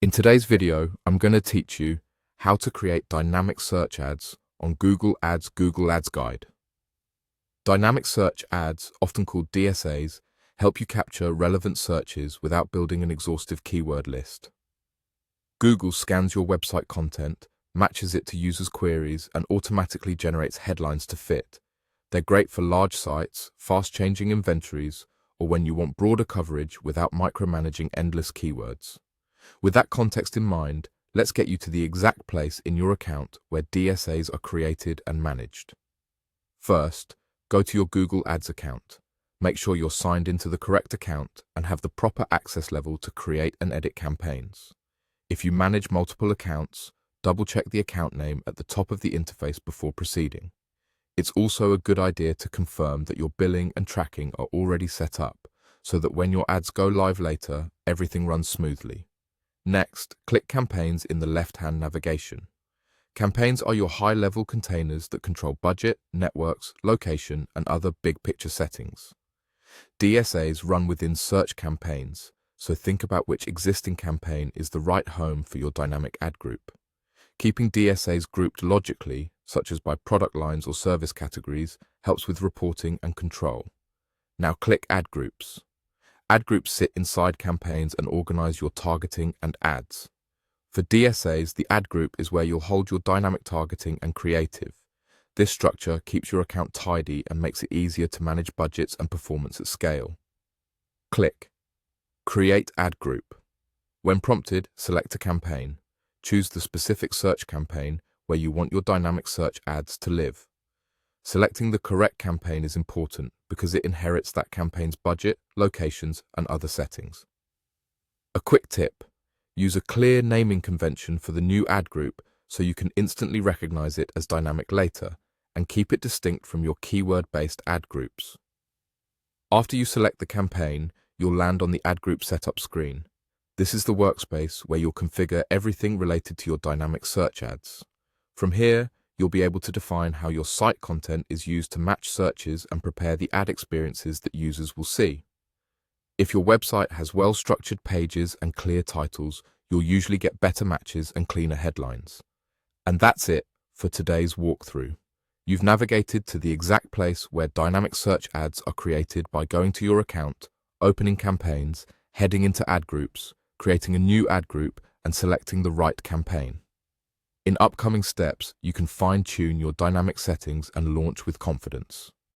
In today's video, I'm going to teach you how to create dynamic search ads on Google Ads Google Ads Guide. Dynamic search ads, often called DSAs, help you capture relevant searches without building an exhaustive keyword list. Google scans your website content, matches it to users' queries, and automatically generates headlines to fit. They're great for large sites, fast-changing inventories, or when you want broader coverage without micromanaging endless keywords. With that context in mind, let's get you to the exact place in your account where DSAs are created and managed. First, go to your Google Ads account. Make sure you're signed into the correct account and have the proper access level to create and edit campaigns. If you manage multiple accounts, double-check the account name at the top of the interface before proceeding. It's also a good idea to confirm that your billing and tracking are already set up, so that when your ads go live later, everything runs smoothly. Next, click Campaigns in the left-hand navigation. Campaigns are your high-level containers that control budget, networks, location, and other big-picture settings. DSAs run within search campaigns, so think about which existing campaign is the right home for your dynamic ad group. Keeping DSAs grouped logically, such as by product lines or service categories, helps with reporting and control. Now click Ad Groups. Ad groups sit inside campaigns and organize your targeting and ads. For DSAs, the ad group is where you'll hold your dynamic targeting and creative. This structure keeps your account tidy and makes it easier to manage budgets and performance at scale. Click Create Ad Group. When prompted, select a campaign. Choose the specific search campaign where you want your dynamic search ads to live. Selecting the correct campaign is important because it inherits that campaign's budget, locations, and other settings. A quick tip: use a clear naming convention for the new ad group so you can instantly recognize it as dynamic later, and keep it distinct from your keyword-based ad groups. After you select the campaign, you'll land on the ad group setup screen. This is the workspace where you'll configure everything related to your dynamic search ads. From here, you'll be able to define how your site content is used to match searches and prepare the ad experiences that users will see. If your website has well-structured pages and clear titles, you'll usually get better matches and cleaner headlines. And that's it for today's walkthrough. You've navigated to the exact place where dynamic search ads are created by going to your account, opening campaigns, heading into ad groups, creating a new ad group, and selecting the right campaign. In upcoming steps, you can fine-tune your dynamic settings and launch with confidence.